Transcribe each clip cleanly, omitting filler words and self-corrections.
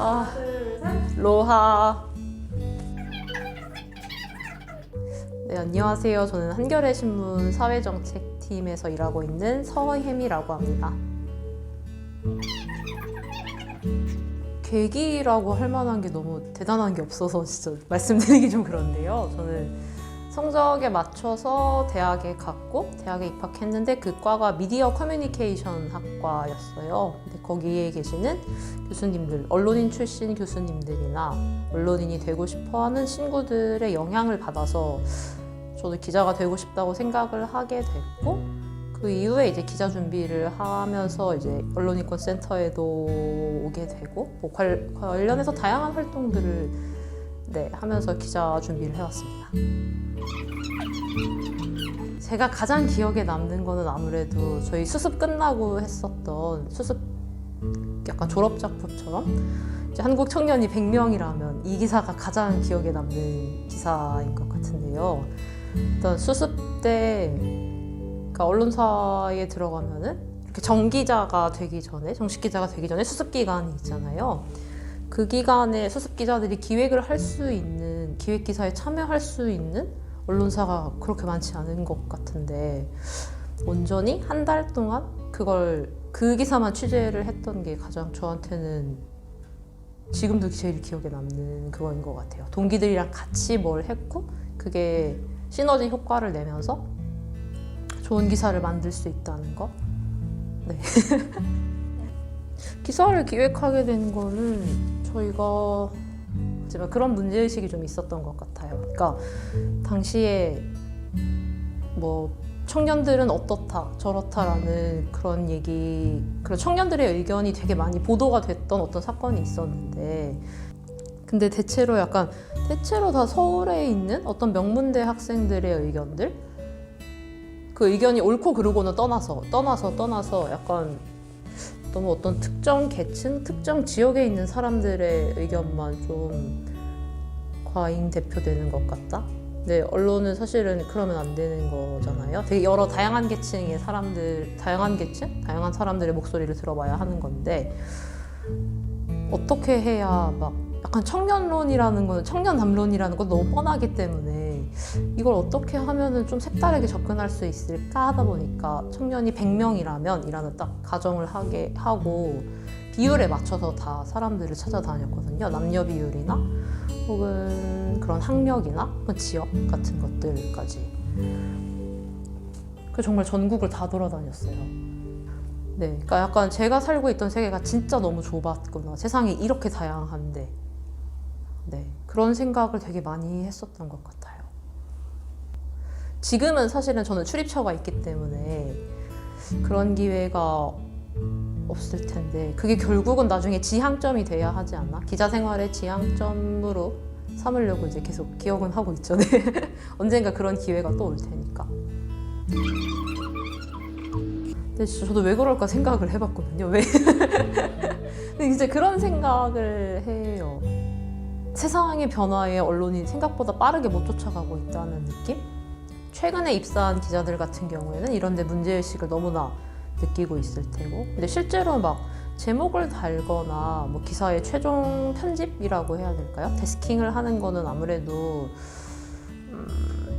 하나, 둘, 셋. 로하. 네, 안녕하세요. 저는 한겨레 신문 사회정책팀에서 일하고 있는 서혜미라고 합니다. 계기라고 할 만한 게 너무 대단한 게 없어서 진짜 말씀드리기 좀 그런데요. 저는 성적에 맞춰서 대학에 갔고 대학에 입학했는데 그 과가 미디어 커뮤니케이션 학과였어요. 근데 거기에 계시는 교수님들, 언론인 출신 교수님들이나 언론인이 되고 싶어하는 친구들의 영향을 받아서 저도 기자가 되고 싶다고 생각을 하게 됐고 그 이후에 이제 기자 준비를 하면서 이제 언론인권 센터에도 오게 되고 뭐 관련해서 다양한 활동들을 하면서 기자 준비를 해왔습니다. 제가 가장 기억에 남는 거는 아무래도 저희 수습 끝나고 했었던 수습 약간 졸업작품처럼 이제 한국 청년이 100명이라면 이 기사가 가장 기억에 남는 기사인 것 같은데요. 일단 수습 때 그러니까 언론사에 들어가면은 이렇게 정기자가 되기 전에 정식 기자가 되기 전에 수습 기간이 있잖아요. 그 기간에 수습 기자들이 기획을 할 수 있는 기획 기사에 참여할 수 있는 언론사가 그렇게 많지 않은 것 같은데 온전히 한 달 동안 그 기사만 취재를 했던 게 가장 저한테는 지금도 제일 기억에 남는 그거인 것 같아요. 동기들이랑 같이 뭘 했고 그게 시너지 효과를 내면서 좋은 기사를 만들 수 있다는 거. 네. 기사를 기획하게 된 거는 저희가 하지만 그런 문제의식이 좀 있었던 것 같아요. 그러니까 당시에 뭐 청년들은 어떻다 저렇다라는 그런 얘기, 그런 청년들의 의견이 되게 많이 보도가 됐던 어떤 사건이 있었는데 근데 대체로 다 서울에 있는 어떤 명문대 학생들의 의견들 그 의견이 옳고 그르고는 떠나서 약간 너무 어떤 특정 계층, 특정 지역에 있는 사람들의 의견만 좀 과잉 대표되는 것 같다? 네, 언론은 사실은 그러면 안 되는 거잖아요. 되게 여러 다양한 계층의 사람들, 다양한 사람들의 목소리를 들어봐야 하는 건데 어떻게 해야 막 약간 청년론이라는 건, 청년 담론이라는 건 너무 뻔하기 때문에 이걸 어떻게 하면은 좀 색다르게 접근할 수 있을까 하다 보니까 청년이 100명이라면 이라는 딱 가정을 하게 하고 비율에 맞춰서 다 사람들을 찾아다녔거든요. 남녀 비율이나 혹은 그런 학력이나 지역 같은 것들까지. 그 정말 전국을 다 돌아다녔어요. 네, 그러니까 약간 제가 살고 있던 세계가 진짜 너무 좁았구나. 세상이 이렇게 다양한데. 네, 그런 생각을 되게 많이 했었던 것 같아요. 지금은 사실은 저는 출입처가 있기 때문에 그런 기회가 없을 텐데 그게 결국은 나중에 지향점이 돼야 하지 않나? 기자 생활의 지향점으로 삼으려고 이제 계속 기억은 하고 있죠. 네. 언젠가 그런 기회가 또 올 테니까. 근데 진짜 저도 왜 그럴까 생각을 해봤거든요. 왜? 근데 이제 그런 생각을 해요. 세상의 변화에 언론이 생각보다 빠르게 못 쫓아가고 있다는 느낌? 최근에 입사한 기자들 같은 경우에는 이런 데 문제의식을 너무나 느끼고 있을 테고 근데 실제로 막 제목을 달거나 뭐 기사의 최종 편집이라고 해야 될까요? 데스킹을 하는 거는 아무래도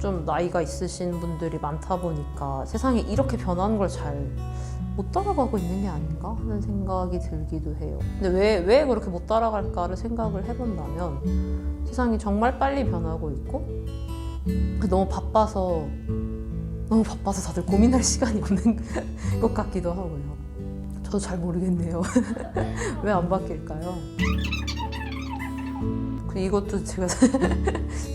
좀 나이가 있으신 분들이 많다 보니까 세상이 이렇게 변하는 걸 잘 못 따라가고 있는 게 아닌가 하는 생각이 들기도 해요. 근데 왜 그렇게 못 따라갈까를 생각을 해본다면 세상이 정말 빨리 변하고 있고 너무 바빠서 다들 고민할 시간이 없는 것 같기도 하고요. 저도 잘 모르겠네요. 왜 안 바뀔까요? 이것도 제가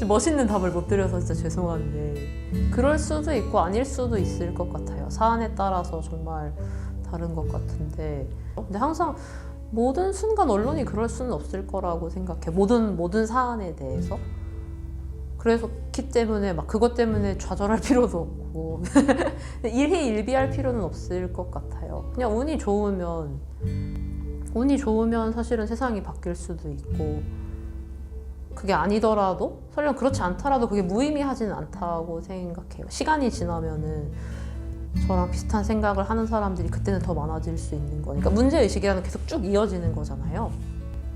멋있는 답을 못 드려서 진짜 죄송한데 그럴 수도 있고 아닐 수도 있을 것 같아요. 사안에 따라서 정말 다른 것 같은데 근데 항상 모든 순간 언론이 그럴 수는 없을 거라고 생각해. 모든 사안에 대해서. 그렇기 때문에 막 그것 때문에 좌절할 필요도 없고 일희일비할 필요는 없을 것 같아요. 그냥 운이 좋으면 사실은 세상이 바뀔 수도 있고 그게 아니더라도 설령 그렇지 않더라도 그게 무의미하지는 않다고 생각해요. 시간이 지나면은 저랑 비슷한 생각을 하는 사람들이 그때는 더 많아질 수 있는 거니까 문제의식이라는 게 계속 쭉 이어지는 거잖아요.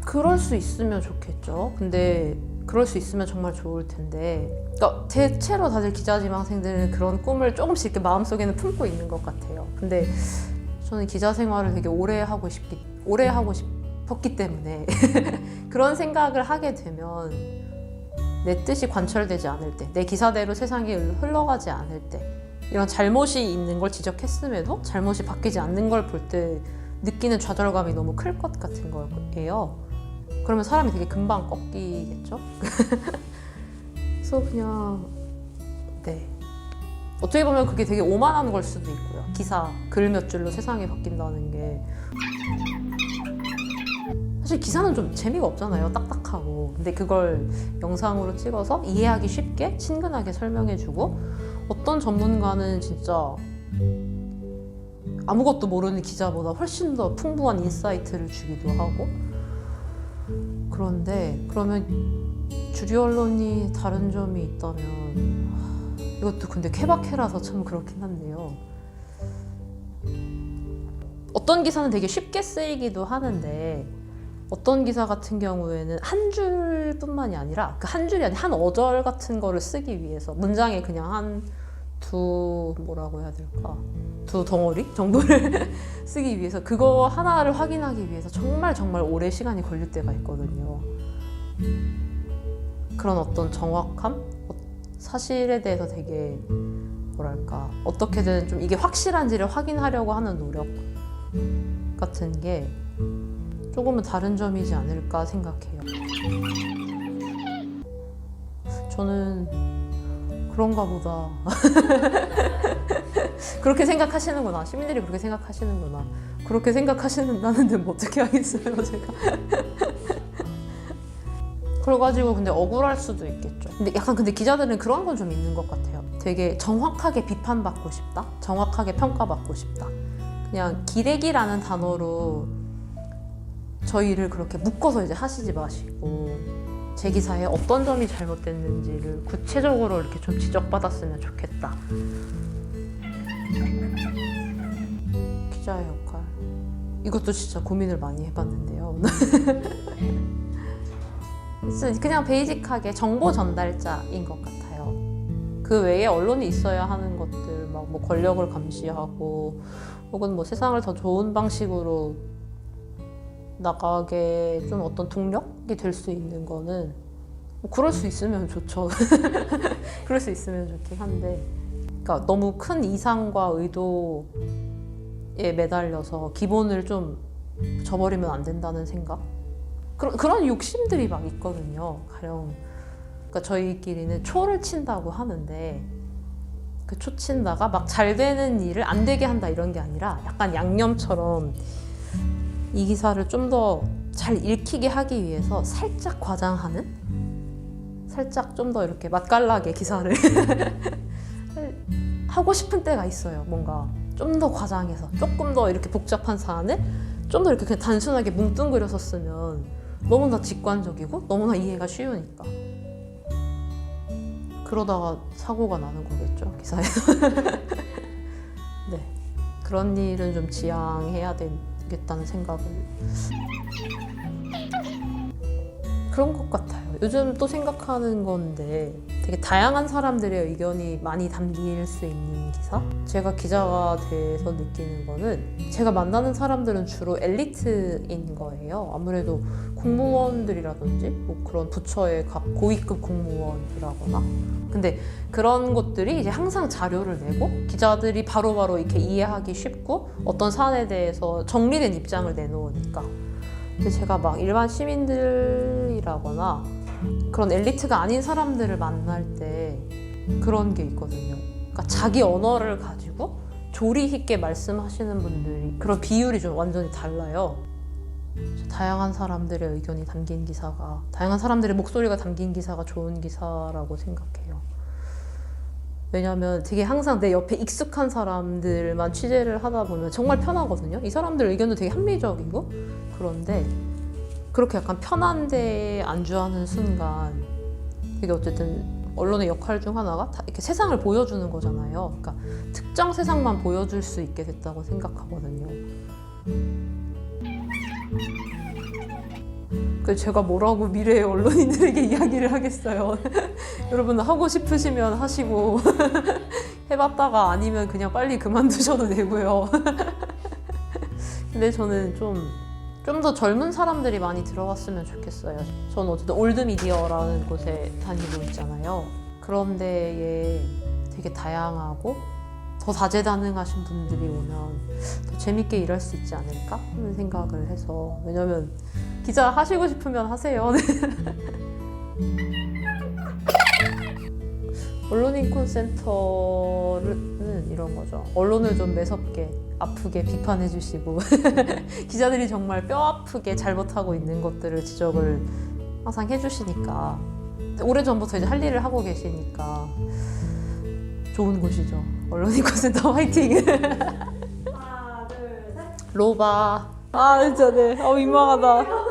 그럴 수 있으면 좋겠죠. 근데 그럴 수 있으면 정말 좋을 텐데, 그러니까 대체로 다들 기자지망생들은 그런 꿈을 조금씩 이렇게 마음속에는 품고 있는 것 같아요. 근데 저는 기자 생활을 되게 오래 하고 싶었기 때문에 그런 생각을 하게 되면 내 뜻이 관철되지 않을 때, 내 기사대로 세상이 흘러가지 않을 때, 이런 잘못이 있는 걸 지적했음에도 잘못이 바뀌지 않는 걸 볼 때 느끼는 좌절감이 너무 클 것 같은 거예요. 그러면 사람이 되게 금방 꺾이겠죠? 그래서 그냥 네, 어떻게 보면 그게 되게 오만한 걸 수도 있고요. 기사, 글 몇 줄로 세상이 바뀐다는 게 사실 기사는 좀 재미가 없잖아요. 딱딱하고. 근데 그걸 영상으로 찍어서 이해하기 쉽게 친근하게 설명해주고, 어떤 전문가는 진짜 아무것도 모르는 기자보다 훨씬 더 풍부한 인사이트를 주기도 하고. 그런데 그러면 주류 언론이 다른 점이 있다면, 이것도 근데 케바케라서 참 그렇긴 한데요. 어떤 기사는 되게 쉽게 쓰이기도 하는데 어떤 기사 같은 경우에는 한 줄뿐만이 아니라 그 한 줄이 아니라 한 어절 같은 거를 쓰기 위해서 문장에 그냥 뭐라고 해야 될까? 두 덩어리 정도를 쓰기 위해서 그거 하나를 확인하기 위해서 정말 오래 시간이 걸릴 때가 있거든요. 그런 어떤 정확함? 사실에 대해서 되게 뭐랄까, 어떻게든 좀 이게 확실한지를 확인하려고 하는 노력 같은 게 조금은 다른 점이지 않을까 생각해요. 저는 그런가 보다. 그렇게 생각하시는구나. 시민들이 그렇게 생각하시는구나. 그렇게 생각하시는다는데 뭐 어떻게 하겠어요, 제가. 그래가지고 근데 억울할 수도 있겠죠. 근데 약간 근데 기자들은 그런 건 좀 있는 것 같아요. 되게 정확하게 비판받고 싶다. 정확하게 평가받고 싶다. 그냥 기레기라는 단어로 저희 일을 그렇게 묶어서 이제 하시지 마시고, 제 기사에 어떤 점이 잘못됐는지를 구체적으로 이렇게 좀 지적받았으면 좋겠다. 기자의 역할. 이것도 진짜 고민을 많이 해봤는데요. 그냥 베이직하게 정보 전달자인 것 같아요. 그 외에 언론이 있어야 하는 것들, 막 뭐 권력을 감시하고, 혹은 뭐 세상을 더 좋은 방식으로 나가게 좀 어떤 동력이 될 수 있는 거는 뭐 그럴 수 있으면 좋죠. 그럴 수 있으면 좋긴 한데, 그러니까 너무 큰 이상과 의도에 매달려서 기본을 좀 저버리면 안 된다는 생각? 그런 욕심들이 막 있거든요. 가령 그러니까 저희끼리는 초를 친다고 하는데, 그 초 친다가 막 잘 되는 일을 안 되게 한다 이런 게 아니라 약간 양념처럼 이 기사를 좀 더 잘 읽히게 하기 위해서 살짝 과장하는? 살짝 좀 더 이렇게 맛깔나게 기사를 하고 싶은 때가 있어요. 뭔가 좀 더 과장해서 조금 더 이렇게 복잡한 사안을 좀 더 이렇게 그냥 단순하게 뭉뚱그려서 쓰면 너무나 직관적이고 너무나 이해가 쉬우니까. 그러다가 사고가 나는 거겠죠, 기사에서. 네, 그런 일은 좀 지양해야 되겠다는 생각을. 그런 것 같아요. 요즘 또 생각하는 건데, 되게 다양한 사람들의 의견이 많이 담길 수 있는 기사? 제가 기자가 돼서 느끼는 거는, 제가 만나는 사람들은 주로 엘리트인 거예요. 아무래도 공무원들이라든지 뭐 그런 부처의 고위급 공무원이라거나. 근데 그런 것들이 이제 항상 자료를 내고 기자들이 바로바로 이렇게 이해하기 쉽고 어떤 사안에 대해서 정리된 입장을 내놓으니까. 근데 제가 막 일반 시민들이라거나 그런 엘리트가 아닌 사람들을 만날 때 그런 게 있거든요. 그러니까 자기 언어를 가지고 조리 있게 말씀하시는 분들이, 그런 비율이 좀 완전히 달라요. 다양한 사람들의 의견이 담긴 기사가, 다양한 사람들의 목소리가 담긴 기사가 좋은 기사라고 생각해요. 왜냐면 되게 항상 내 옆에 익숙한 사람들만 취재를 하다 보면 정말 편하거든요. 이 사람들 의견도 되게 합리적이고. 그런데 그렇게 약간 편한 데에 안주하는 순간 되게 어쨌든 언론의 역할 중 하나가 다 이렇게 세상을 보여주는 거잖아요. 그러니까 특정 세상만 보여줄 수 있게 됐다고 생각하거든요. 제가 뭐라고 미래의 언론인들에게 이야기를 하겠어요. 여러분 하고 싶으시면 하시고 해봤다가 아니면 그냥 빨리 그만두셔도 되고요. 근데 저는 좀 더 젊은 사람들이 많이 들어갔으면 좋겠어요. 저는 어쨌든 올드미디어라는 곳에 다니고 있잖아요. 그런 데에 되게 다양하고 더 다재다능하신 분들이 오면 더 재밌게 일할 수 있지 않을까 하는 생각을 해서. 왜냐면 기자 하시고 싶으면 하세요. 언론인권센터는 이런 거죠. 언론을 좀 매섭게 아프게 비판해 주시고 기자들이 정말 뼈 아프게 잘못하고 있는 것들을 지적을 항상 해주시니까 오래전부터 이제 할 일을 하고 계시니까 좋은 곳이죠. 언론인권센터 화이팅! 하나, 둘, 셋. 로바. 아 진짜 네. 민망하다.